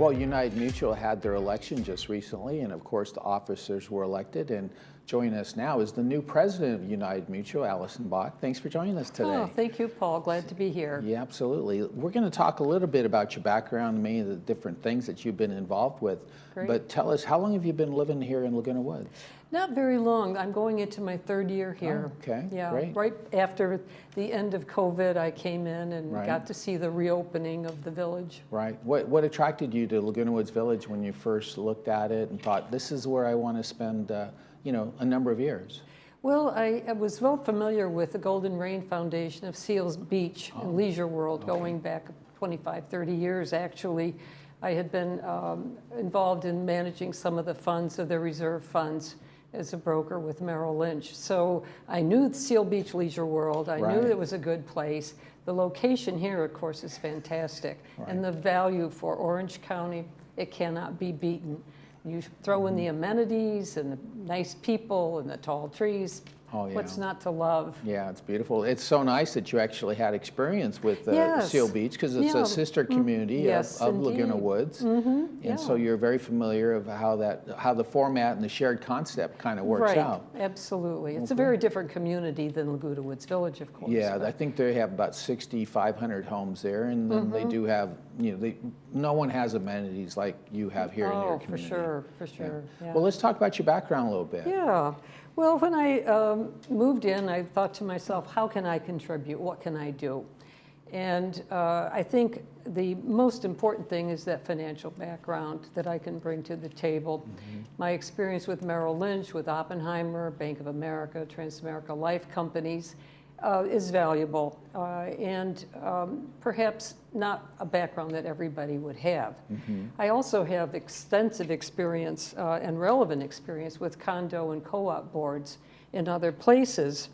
Well, United Mutual had their election just recently, and of course the officers were elected. And joining us now is the new president of United Mutual, Allison Bach. Thanks for joining us today. Oh, thank you, Paul. Glad to be here. Yeah, absolutely. We're going to talk a little bit about your background and many of the different things that you've been involved with. Great. But tell us, how long have you been living here in Laguna Woods? Not very long. I'm going into my third year here. Oh, okay, yeah, great. Right after the end of COVID, I came in and Right. got to see the reopening of the village. Right. What attracted you to Laguna Woods Village when you first looked at it and thought, this is where I want to spend, a number of years? Well, I was well familiar with the Golden Rain Foundation of Seals Beach and Leisure World going back 25, 30 years, actually. I had been involved in managing some of the funds of the reserve funds as a broker with Merrill Lynch. So I knew Seal Beach Leisure World. I knew it was a good place. The location here, of course, is fantastic. And the value for Orange County, it cannot be beaten. You throw in the amenities and the nice people and the tall trees. Oh, yeah. What's not to love? Yeah, it's beautiful. It's so nice that you actually had experience with Yes. Seal Beach, because it's Yeah. a sister community Yes, of Laguna indeed. Woods. And so you're very familiar of how the format and the shared concept kind of works Right, out. absolutely. It's a very different community than Laguna Woods Village, of course. Yeah, but- I think they have about 6,500 homes there, and then they do have, no one has amenities like you have here in your for community. sure, for sure. Yeah. Well, let's talk about your background a little bit. Yeah. Well, when I moved in, I thought to myself, how can I contribute? What can I do? And I think the most important thing is that financial background that I can bring to the table. My experience with Merrill Lynch, with Oppenheimer, Bank of America, Transamerica Life companies is valuable and perhaps not a background that everybody would have. I also have extensive experience and relevant experience with condo and co-op boards in other places.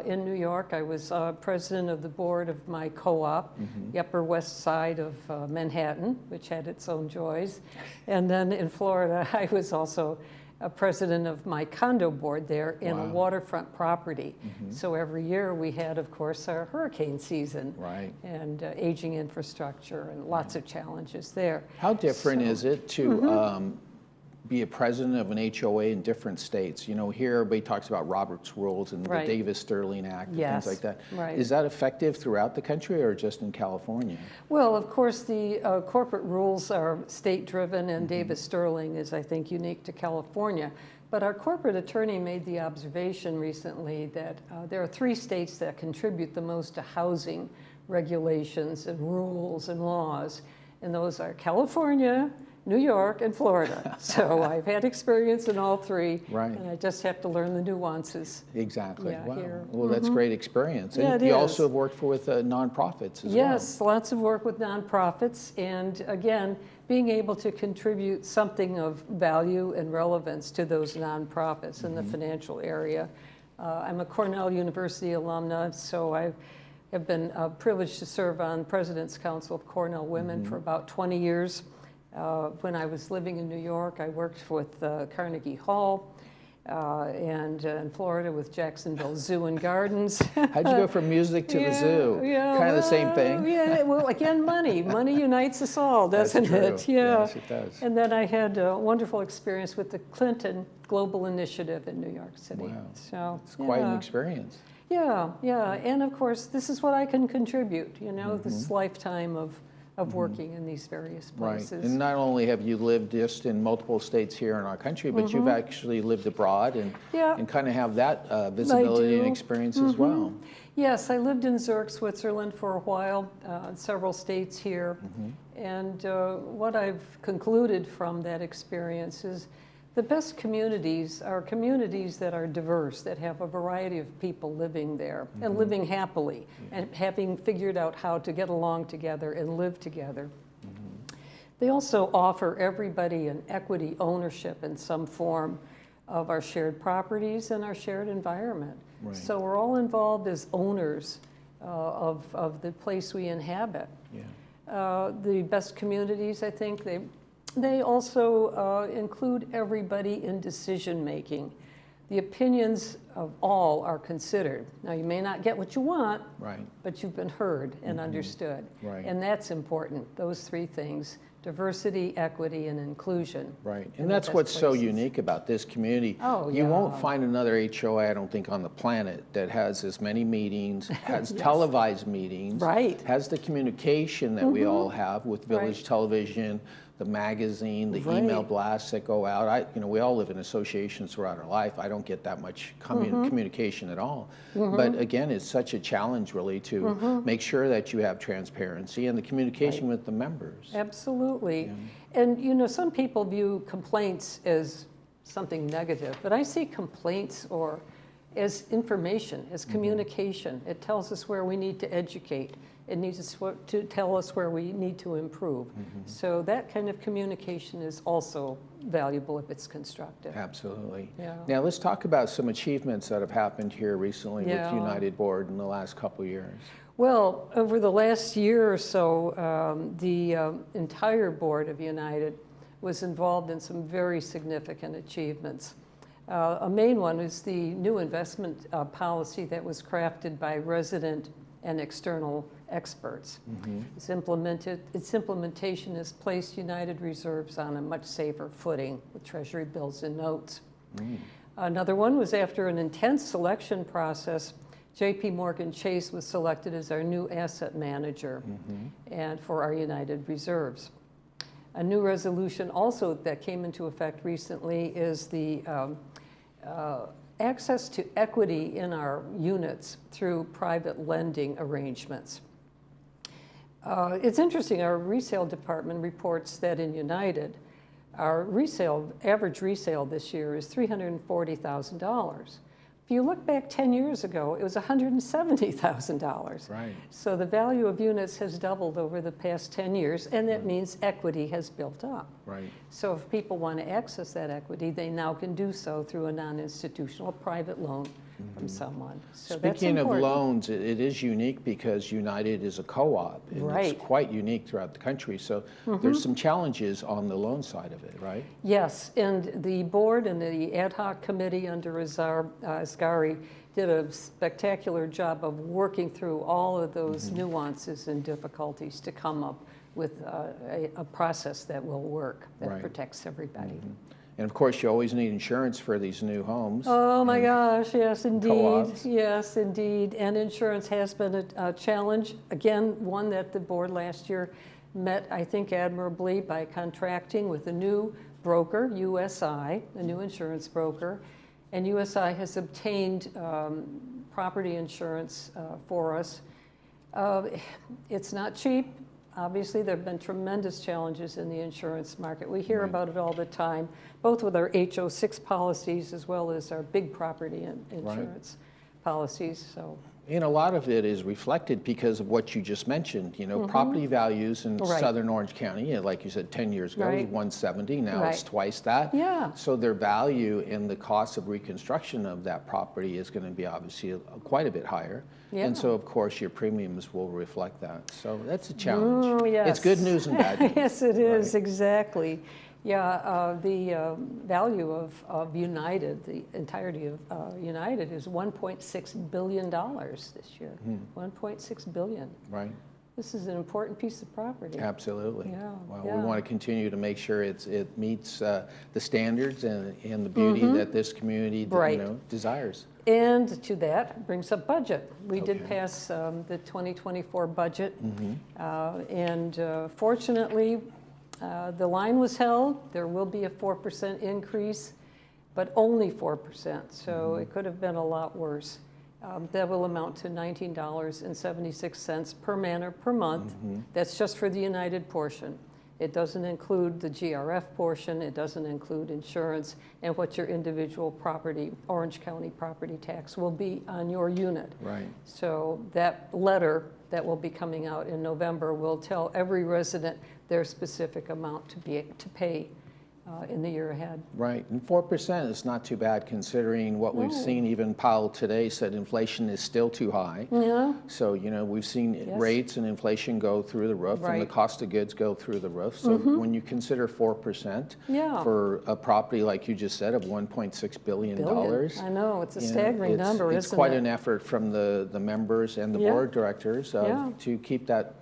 In New York, I was president of the board of my co-op, the Upper West Side of Manhattan, which had its own joys. And then in Florida, I was also a president of my condo board there in a waterfront property. So every year we had, of course, our hurricane season and aging infrastructure and lots of challenges there. How different is it to be a president of an HOA in different states? Here everybody talks about Robert's Rules and the Davis-Sterling Act and things like that. Is that effective throughout the country or just in California? Well, of course, the corporate rules are state-driven, and Davis-Sterling is, I think, unique to California. But our corporate attorney made the observation recently that there are 3 states that contribute the most to housing regulations and rules and laws, and those are California, New York, and Florida. So I've had experience in all 3, and I just have to learn the nuances. Exactly. Yeah, wow. here. Well, that's great experience. Yeah, And it you is. also have worked with nonprofits as well. Yes, lots of work with nonprofits, and again, being able to contribute something of value and relevance to those nonprofits in the financial area. I'm a Cornell University alumna, so I have been privileged to serve on President's Council of Cornell Women for about 20 years. When I was living in New York, I worked with Carnegie Hall, and in Florida with Jacksonville Zoo and Gardens. How'd you go from music to the zoo? Kind of the same thing? Yeah, well, again, money. Money unites us all, doesn't That's true. it? Yeah. Yes, it does. And then I had a wonderful experience with the Clinton Global Initiative in New York City. Wow. So, It's quite an experience. Yeah, yeah. And of course, this is what I can contribute, this lifetime of working in these various places. Right. And not only have you lived just in multiple states here in our country, but you've actually lived abroad and kind of have that visibility and experience as well. Yes, I lived in Zurich, Switzerland for a while, several states here. And what I've concluded from that experience is the best communities are communities that are diverse, that have a variety of people living there and living happily and having figured out how to get along together and live together. They also offer everybody an equity ownership in some form of our shared properties and our shared environment. So we're all involved as owners of the place we inhabit. The best communities, I think, they also include everybody in decision making. The opinions of all are considered. Now, you may not get what you want, right, but you've been heard and understood. right. And that's important, those three things: diversity, equity, and inclusion. Right, and that's what's so unique about this community. Oh, You yeah. won't find another HOA, I don't think, on the planet that has as many meetings, has Yes. televised meetings, Right. has the communication that we all have with Village Right. Television, the magazine, the Right. email blasts that go out. We all live in associations throughout our life. I don't get that much communication at all. But again, it's such a challenge really to make sure that you have transparency and the communication with the members. Absolutely. And some people view complaints as something negative, but I see complaints or as information, as communication. It tells us where we need to educate. It needs to tell us where we need to improve. So that kind of communication is also valuable if it's constructive. Absolutely. Yeah. Now let's talk about some achievements that have happened here recently with Yeah. United Board in the last couple of years. Well, over the last year or so, the entire board of United was involved in some very significant achievements. A main one is the new investment policy that was crafted by resident and external experts. Its implementation has placed United Reserves on a much safer footing with Treasury bills and notes. Another one was after an intense selection process, J.P. Morgan Chase was selected as our new asset manager and for our United Reserves. A new resolution also that came into effect recently is the access to equity in our units through private lending arrangements. It's interesting, our resale department reports that in United, our average resale this year is $340,000. If you look back 10 years ago, it was $170,000. Right. So the value of units has doubled over the past 10 years, and that means equity has built up. Right. So if people want to access that equity, they now can do so through a non-institutional private loan from someone. So that's Speaking of important. loans, it is unique because United is a co-op, and Right. it's quite unique throughout the country. So there's some challenges on the loan side of it, right? Yes, and the board and the ad hoc committee under Asghari did a spectacular job of working through all of those nuances and difficulties to come up with a process that will work, that Right. protects everybody. And of course, you always need insurance for these new homes. Oh my gosh, yes indeed. Co-ops. Yes indeed. And insurance has been a challenge. Again, one that the board last year met, I think, admirably by contracting with a new broker, USI, a new insurance broker. And USI has obtained property insurance for us. It's not cheap. Obviously, there have been tremendous challenges in the insurance market. We hear about it all the time, both with our HO6 policies as well as our big property insurance policies. So, And a lot of it is reflected because of what you just mentioned. Property values in Right. Southern Orange County, like you said, 10 years ago, it was Right. 170. Now it's Right. twice that. Yeah. So their value and the cost of reconstruction of that property is going to be obviously quite a bit higher. Yeah. And so, of course, your premiums will reflect that. So that's a challenge. yes. It's good news and bad news. Yes, it is, Right. exactly. Yeah, the value of United, the entirety of United is $1.6 billion this year. 1.6 billion. Right. This is an important piece of property. Absolutely. Yeah, Well, yeah. we want to continue to make sure it meets the standards and the beauty that this community Right. desires. And to that brings up budget. We did Okay. pass the 2024 budget, and fortunately, the line was held. There will be a 4% increase, but only 4%, so it could have been a lot worse. That will amount to $19.76 per manor per month. That's just for the United portion. It doesn't include the GRF portion, it doesn't include insurance, and what your individual property, Orange County property tax will be on your unit. Right. So that letter that will be coming out in November will tell every resident their specific amount to pay in the year ahead. Right, and 4% is not too bad considering what we've seen. Even Powell today said inflation is still too high. Yeah. So, we've seen rates and inflation go through the roof, and the cost of goods go through the roof. So when you consider 4% for a property, like you just said, of $1.6 billion. I know, it's a staggering number, it's isn't quite it? an effort from the members and the board directors to keep that,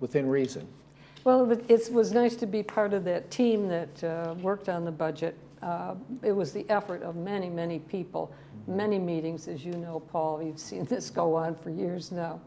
within reason. Well, it was nice to be part of that team that worked on the budget. It was the effort of many, many people, many meetings, as you know, Paul. You've seen this go on for years now.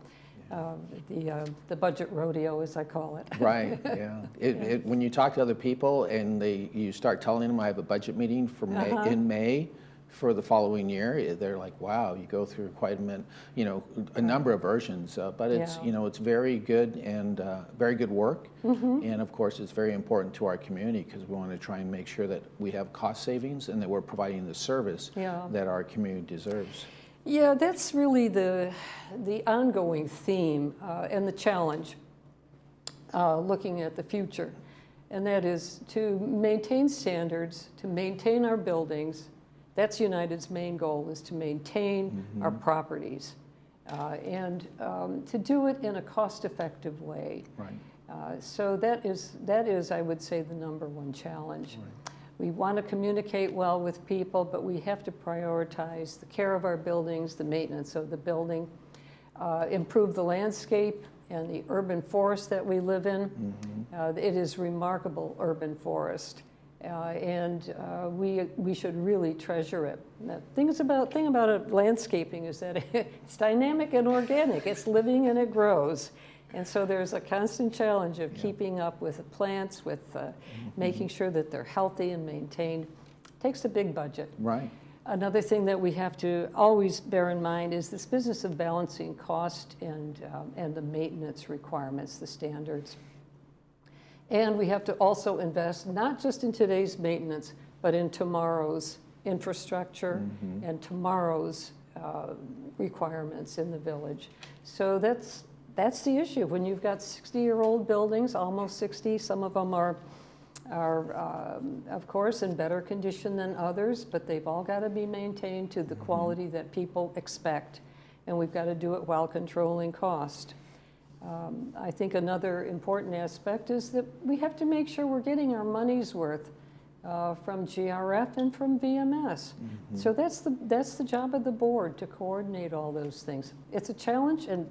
The budget rodeo, as I call it. Right, yeah. When you talk to other people and you start telling them I have a budget meeting for in May for the following year, they're like, wow, you go through quite a number of versions, but it's, it's very good and very good work. And of course, it's very important to our community because we want to try and make sure that we have cost savings and that we're providing the service that our community deserves. Yeah, that's really the ongoing theme and the challenge looking at the future. And that is to maintain standards, to maintain our buildings. That's United's main goal, is to maintain our properties and to do it in a cost-effective way. Right. So that is, I would say, the number one challenge. Right. We want to communicate well with people, but we have to prioritize the care of our buildings, the maintenance of the building, improve the landscape and the urban forest that we live in. It is remarkable urban forest. And we should really treasure it. The thing about landscaping is that it's dynamic and organic. It's living and it grows. And so there's a constant challenge of keeping up with the plants, with making sure that they're healthy and maintained. It takes a big budget. Right. Another thing that we have to always bear in mind is this business of balancing cost and the maintenance requirements, the standards. And we have to also invest not just in today's maintenance, but in tomorrow's infrastructure and tomorrow's requirements in the village. So that's the issue. When you've got 60-year-old buildings, almost 60, some of them are of course in better condition than others, but they've all got to be maintained to the quality that people expect. And we've got to do it while controlling cost. I think another important aspect is that we have to make sure we're getting our money's worth from GRF and from VMS. So that's the job of the board, to coordinate all those things. It's a challenge, and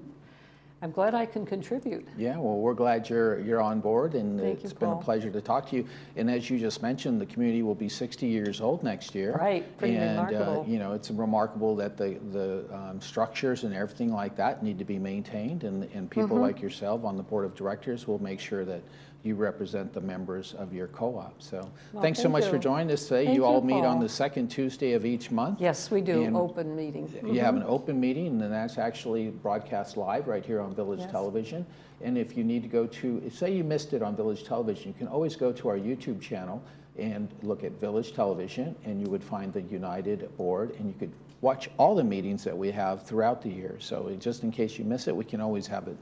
I'm glad I can contribute. Yeah, well, we're glad you're on board, and it's been a Paul. Pleasure to talk to you. And as you just mentioned, the community will be 60 years old next year. Right, pretty remarkable. And it's remarkable that the structures and everything like that need to be maintained, and people like yourself on the board of directors will make sure that you represent the members of your co-op. So thanks so much for joining us today. You all meet on the second Tuesday of each month. Yes, we do, open meeting. You have an open meeting, and that's actually broadcast live right here on Village Television. And if you need to go to, say you missed it on Village Television, you can always go to our YouTube channel and look at Village Television, and you would find the United board, and you could watch all the meetings that we have throughout the year. So just in case you miss it, we can always have it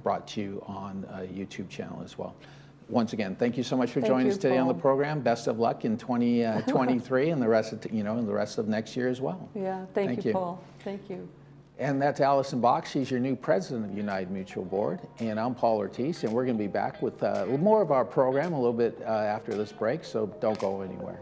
brought to you on a YouTube channel as well. Once again, thank you so much for joining us today on the program. Best of luck in 2023 and the rest of and the rest of next year as well. Yeah, thank you, Paul. Thank you. And that's Allison Box. She's your new president of United Mutual Board. And I'm Paul Ortiz, and we're going to be back with more of our program a little bit after this break, so don't go anywhere.